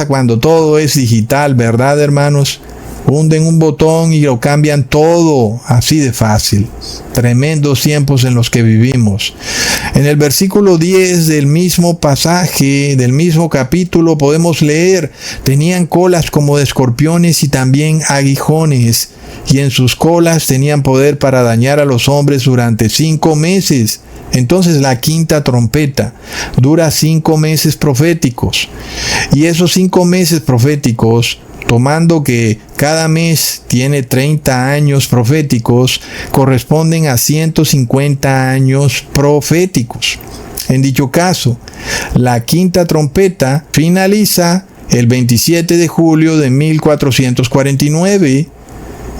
cuando todo es digital, ¿verdad, hermanos? Hunden un botón y lo cambian todo, así de fácil. Tremendos tiempos en los que vivimos. En el versículo 10 del mismo pasaje, del mismo capítulo, podemos leer: tenían colas como de escorpiones y también aguijones, y en sus colas tenían poder para dañar a los hombres durante 5 meses. Entonces la quinta trompeta dura 5 meses proféticos. Y esos 5 meses proféticos, tomando que cada mes tiene 30 años proféticos, corresponden a 150 años proféticos. En dicho caso, la quinta trompeta finaliza el 27 de julio de 1449.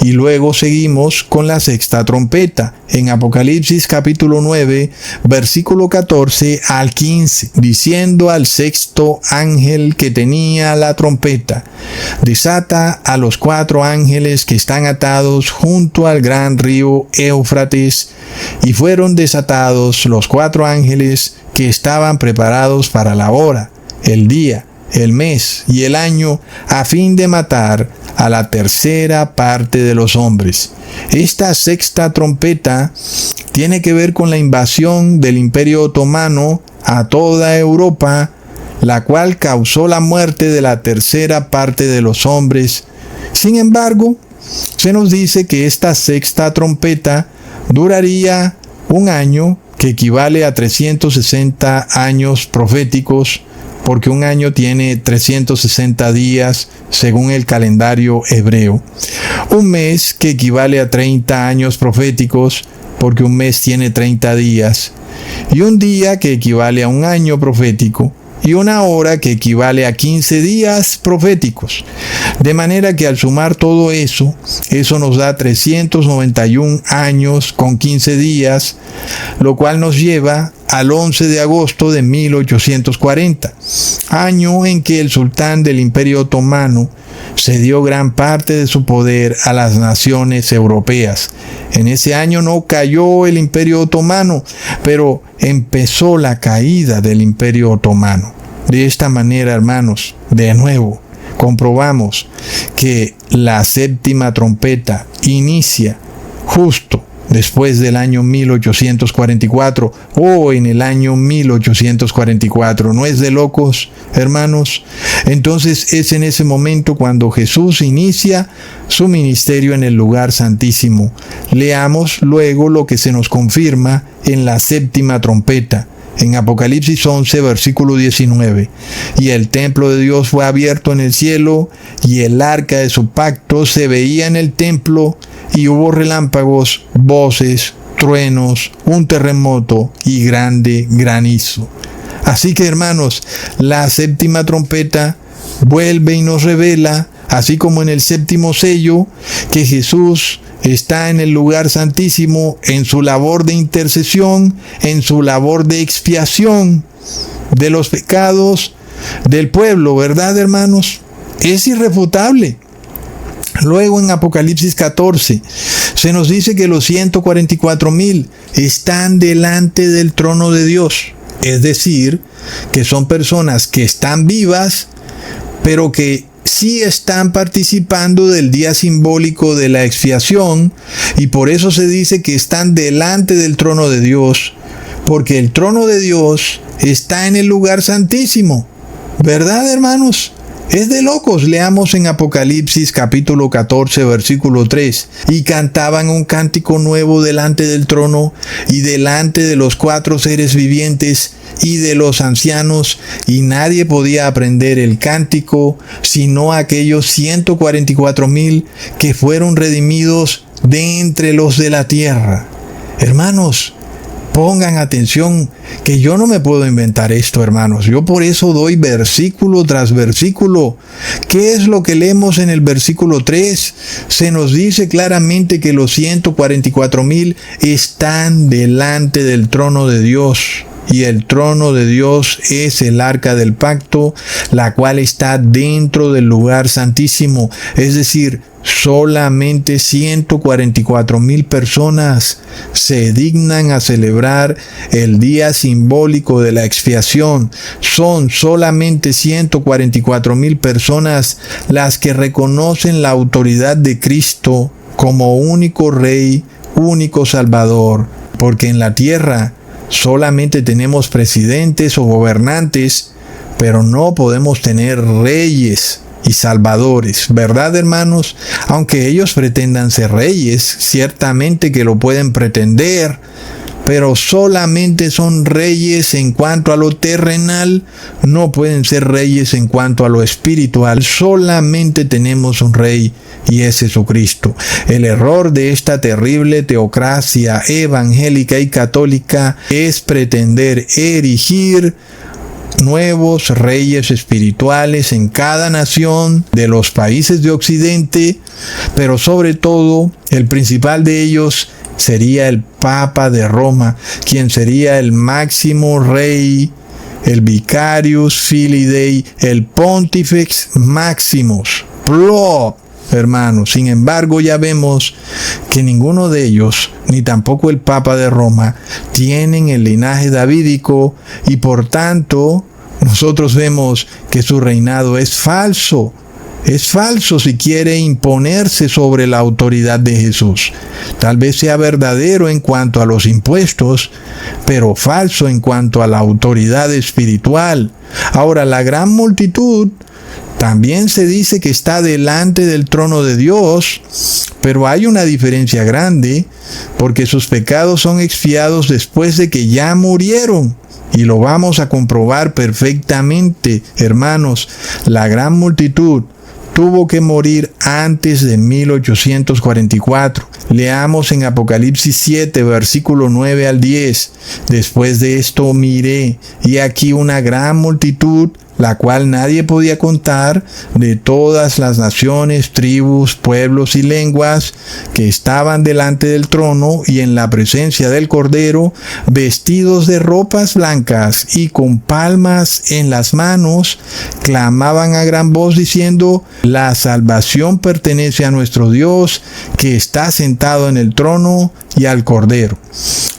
Y luego seguimos con la sexta trompeta, en Apocalipsis capítulo 9, versículo 14 al 15, diciendo al sexto ángel que tenía la trompeta: desata a los 4 ángeles que están atados junto al gran río Éufrates. Y fueron desatados los 4 ángeles que estaban preparados para la hora, el día, el mes y el año, a fin de matar a la tercera parte de los hombres. Esta sexta trompeta tiene que ver con la invasión del Imperio Otomano a toda Europa, la cual causó la muerte de la tercera parte de los hombres. Sin embargo, se nos dice que esta sexta trompeta duraría 1 año, que equivale a 360 años proféticos, porque 1 año tiene 360 días según el calendario hebreo. 1 mes, que equivale a 30 años proféticos, porque 1 mes tiene 30 días. Y 1 día, que equivale a 1 año profético. Y 1 hora, que equivale a 15 días proféticos. De manera que al sumar todo eso nos da 391 años con 15 días, lo cual nos lleva al 11 de agosto de 1840, año en que el sultán del Imperio Otomano cedió gran parte de su poder a las naciones europeas. En ese año no cayó el Imperio Otomano, pero empezó la caída del Imperio Otomano. De esta manera, hermanos, de nuevo, comprobamos que la séptima trompeta inicia justo después del año 1844 o en el año 1844. ¿No es de locos, hermanos? Entonces es en ese momento cuando Jesús inicia su ministerio en el lugar santísimo. Leamos luego lo que se nos confirma en la séptima trompeta. En Apocalipsis 11, versículo 19. Y el templo de Dios fue abierto en el cielo, y el arca de su pacto se veía en el templo, y hubo relámpagos, voces, truenos, un terremoto y grande granizo. Así que, hermanos, la séptima trompeta vuelve y nos revela, así como en el séptimo sello, que Jesús está en el lugar santísimo, en su labor de intercesión, en su labor de expiación de los pecados del pueblo, ¿verdad, hermanos? Es irrefutable. Luego en Apocalipsis 14 se nos dice que los 144,000 están delante del trono de Dios. Es decir, que son personas que están vivas, pero que sí están participando del día simbólico de la expiación, y por eso se dice que están delante del trono de Dios, porque el trono de Dios está en el lugar santísimo. ¿Verdad, hermanos? Es de locos. Leamos en Apocalipsis capítulo 14, versículo 3. Y cantaban un cántico nuevo delante del trono y delante de los 4 seres vivientes y de los ancianos, y nadie podía aprender el cántico sino aquellos 144,000 que fueron redimidos de entre los de la tierra. Hermanos, pongan atención, que yo no me puedo inventar esto, hermanos. Yo por eso doy versículo tras versículo. ¿Qué es lo que leemos en el versículo 3? Se nos dice claramente que los 144,000 están delante del trono de Dios. y el trono de Dios es el arca del pacto, la cual está dentro del lugar santísimo. Es decir, solamente 144,000 personas se dignan a celebrar el día simbólico de la expiación. Son solamente 144,000 personas las que reconocen la autoridad de Cristo como único Rey, único Salvador, porque en la tierra solamente tenemos presidentes o gobernantes, pero no podemos tener reyes y salvadores, ¿verdad, hermanos? Aunque ellos pretendan ser reyes, ciertamente que lo pueden pretender, pero solamente son reyes en cuanto a lo terrenal, no pueden ser reyes en cuanto a lo espiritual. Solamente tenemos un rey y es Jesucristo. El error de esta terrible teocracia evangélica y católica es pretender erigir nuevos reyes espirituales en cada nación de los países de Occidente, pero sobre todo el principal de ellos sería el Papa de Roma, quien sería el máximo rey, el Vicarius Filii Dei, el Pontifex Maximus. ¡Plop! Hermanos, sin embargo, ya vemos que ninguno de ellos, ni tampoco el Papa de Roma, tienen el linaje davídico y por tanto nosotros vemos que su reinado es falso. Es falso si quiere imponerse sobre la autoridad de Jesús. Tal vez sea verdadero en cuanto a los impuestos, pero falso en cuanto a la autoridad espiritual. Ahora, la gran multitud también se dice que está delante del trono de Dios, pero hay una diferencia grande, porque sus pecados son expiados después de que ya murieron. Y lo vamos a comprobar perfectamente, hermanos. La gran multitud tuvo que morir antes de 1844. Leamos en Apocalipsis 7, versículo 9 al 10. Después de esto miré, y aquí una gran multitud, la cual nadie podía contar, de todas las naciones, tribus, pueblos y lenguas, que estaban delante del trono y en la presencia del Cordero, vestidos de ropas blancas y con palmas en las manos, clamaban a gran voz diciendo: la salvación pertenece a nuestro Dios, que está sentado en el trono, y al Cordero.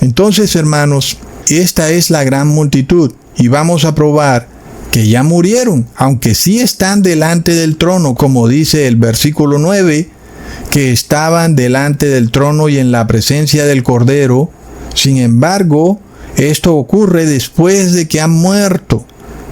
Entonces, hermanos, esta es la gran multitud, y vamos a probar que ya murieron, aunque sí están delante del trono, como dice el versículo 9, que estaban delante del trono y en la presencia del Cordero. Sin embargo, esto ocurre después de que han muerto.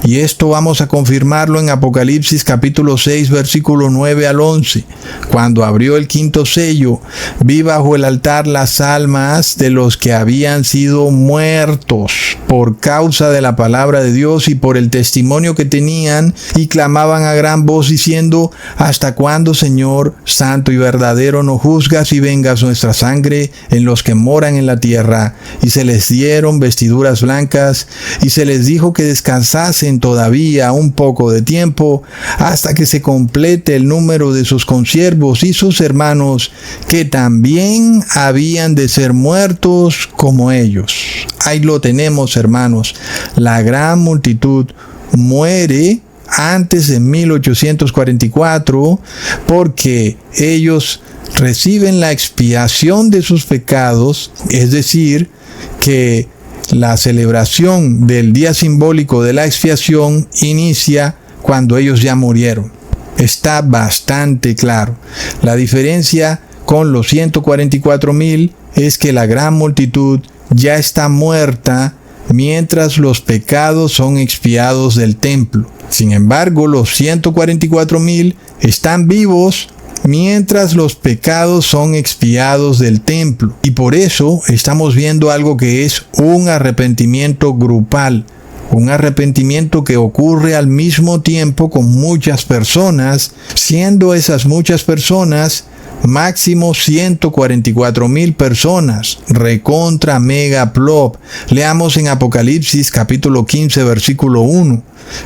Y esto vamos a confirmarlo en Apocalipsis capítulo 6, versículo 9 al 11. Cuando abrió el quinto sello, vi bajo el altar las almas de los que habían sido muertos por causa de la palabra de Dios y por el testimonio que tenían, y clamaban a gran voz diciendo: ¿hasta cuándo, Señor, santo y verdadero, no juzgas y vengas nuestra sangre en los que moran en la tierra? Y se les dieron vestiduras blancas, y se les dijo que descansasen todavía un poco de tiempo hasta que se complete el número de sus consiervos y sus hermanos, que también habían de ser muertos como ellos. Ahí lo tenemos, hermanos. La gran multitud muere antes de 1844 porque ellos reciben la expiación de sus pecados, es decir, que la celebración del día simbólico de la expiación inicia cuando ellos ya murieron. Está bastante claro. La diferencia con los 144,000 es que la gran multitud ya está muerta mientras los pecados son expiados del templo. Sin embargo, los 144,000 están vivos mientras los pecados son expiados del templo. Y por eso estamos viendo algo que es un arrepentimiento grupal, un arrepentimiento que ocurre al mismo tiempo con muchas personas, siendo esas muchas personas máximo 144,000 personas, recontra mega plop. Leamos en Apocalipsis capítulo 15 versículo 1.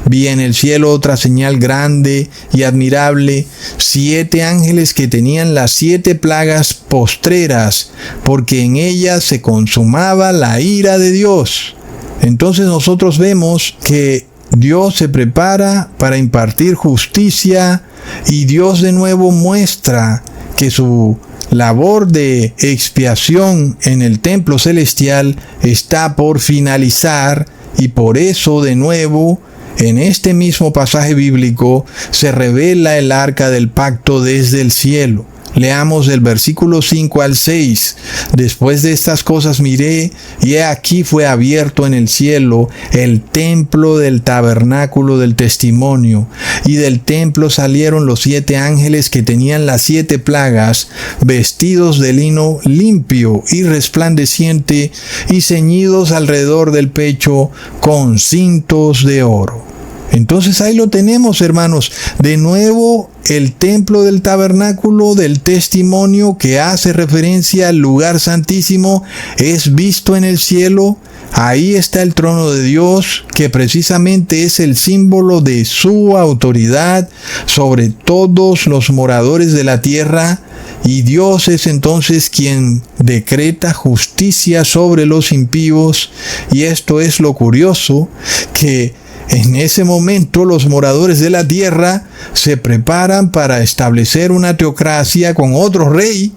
Vi en el cielo otra señal grande y admirable, 7 ángeles que tenían las 7 plagas postreras, porque en ellas se consumaba la ira de Dios. Entonces nosotros vemos que Dios se prepara para impartir justicia y Dios de nuevo muestra que su labor de expiación en el templo celestial está por finalizar, y por eso de nuevo en este mismo pasaje bíblico se revela el arca del pacto desde el cielo. Leamos del versículo 5 al 6. Después de estas cosas miré, y he aquí fue abierto en el cielo el templo del tabernáculo del testimonio, y del templo salieron los 7 ángeles que tenían las 7 plagas, vestidos de lino limpio y resplandeciente, y ceñidos alrededor del pecho con cintos de oro. Entonces ahí lo tenemos, hermanos. De nuevo, el templo del tabernáculo del testimonio, que hace referencia al lugar santísimo, es visto en el cielo. Ahí está el trono de Dios, que precisamente es el símbolo de su autoridad sobre todos los moradores de la tierra. Y Dios es entonces quien decreta justicia sobre los impíos. Y esto es lo curioso, que en ese momento los moradores de la tierra se preparan para establecer una teocracia con otro rey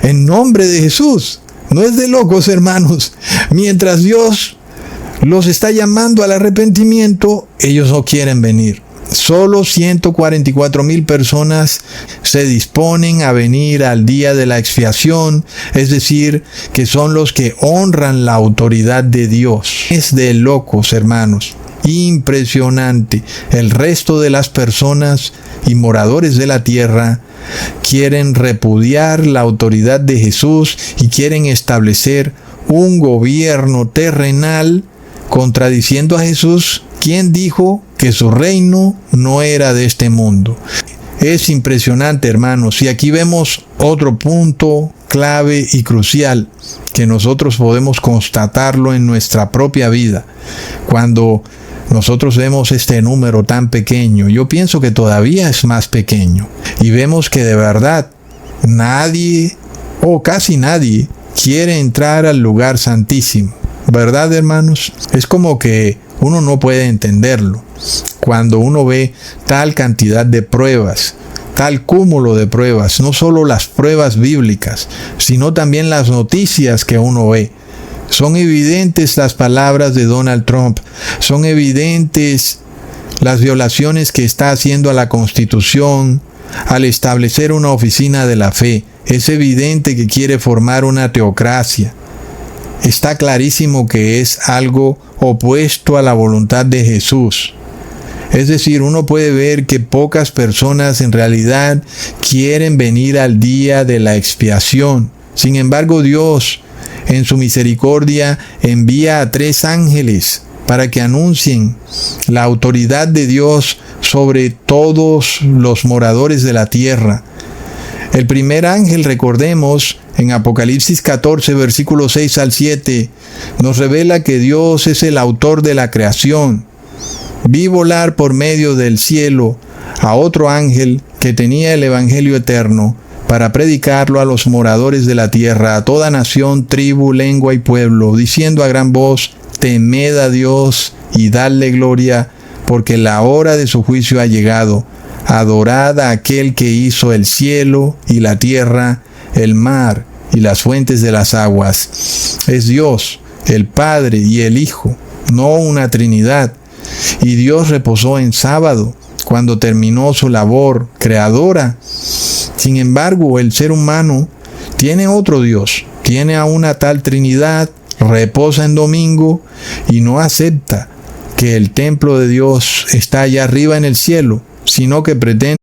en nombre de Jesús. No es de locos, hermanos. Mientras Dios los está llamando al arrepentimiento, ellos no quieren venir. Solo 144,000 personas se disponen a venir al día de la expiación, es decir, que son los que honran la autoridad de Dios. Es de locos, hermanos. Impresionante. El resto de las personas y moradores de la tierra quieren repudiar la autoridad de Jesús y quieren establecer un gobierno terrenal, contradiciendo a Jesús, quien dijo que su reino no era de este mundo. Es impresionante, hermanos. Y aquí vemos otro punto clave y crucial que nosotros podemos constatarlo en nuestra propia vida. Cuando nosotros vemos este número tan pequeño, yo pienso que todavía es más pequeño, y vemos que de verdad nadie, o casi nadie, quiere entrar al lugar santísimo. ¿Verdad, hermanos? Es como que uno no puede entenderlo cuando uno ve tal cantidad de pruebas, tal cúmulo de pruebas, no solo las pruebas bíblicas, sino también las noticias que uno ve. Son evidentes las palabras de Donald Trump, son evidentes las violaciones que está haciendo a la Constitución al establecer una oficina de la fe. Es evidente que quiere formar una teocracia. Está clarísimo que es algo opuesto a la voluntad de Jesús. Es decir, uno puede ver que pocas personas en realidad quieren venir al día de la expiación. Sin embargo, Dios, en su misericordia, envía a 3 ángeles para que anuncien la autoridad de Dios sobre todos los moradores de la tierra. El primer ángel, recordemos, en Apocalipsis 14, versículos 6 al 7, nos revela que Dios es el autor de la creación. Vi volar por medio del cielo a otro ángel que tenía el evangelio eterno, para predicarlo a los moradores de la tierra, a toda nación, tribu, lengua y pueblo, diciendo a gran voz: temed a Dios y dadle gloria, porque la hora de su juicio ha llegado. Adorad a aquel que hizo el cielo y la tierra, el mar y las fuentes de las aguas. Es Dios, el Padre y el Hijo, no una Trinidad. Y Dios reposó en sábado, cuando terminó su labor creadora. Sin embargo, el ser humano tiene otro Dios, tiene a una tal Trinidad, reposa en domingo y no acepta que el templo de Dios está allá arriba en el cielo, sino que pretende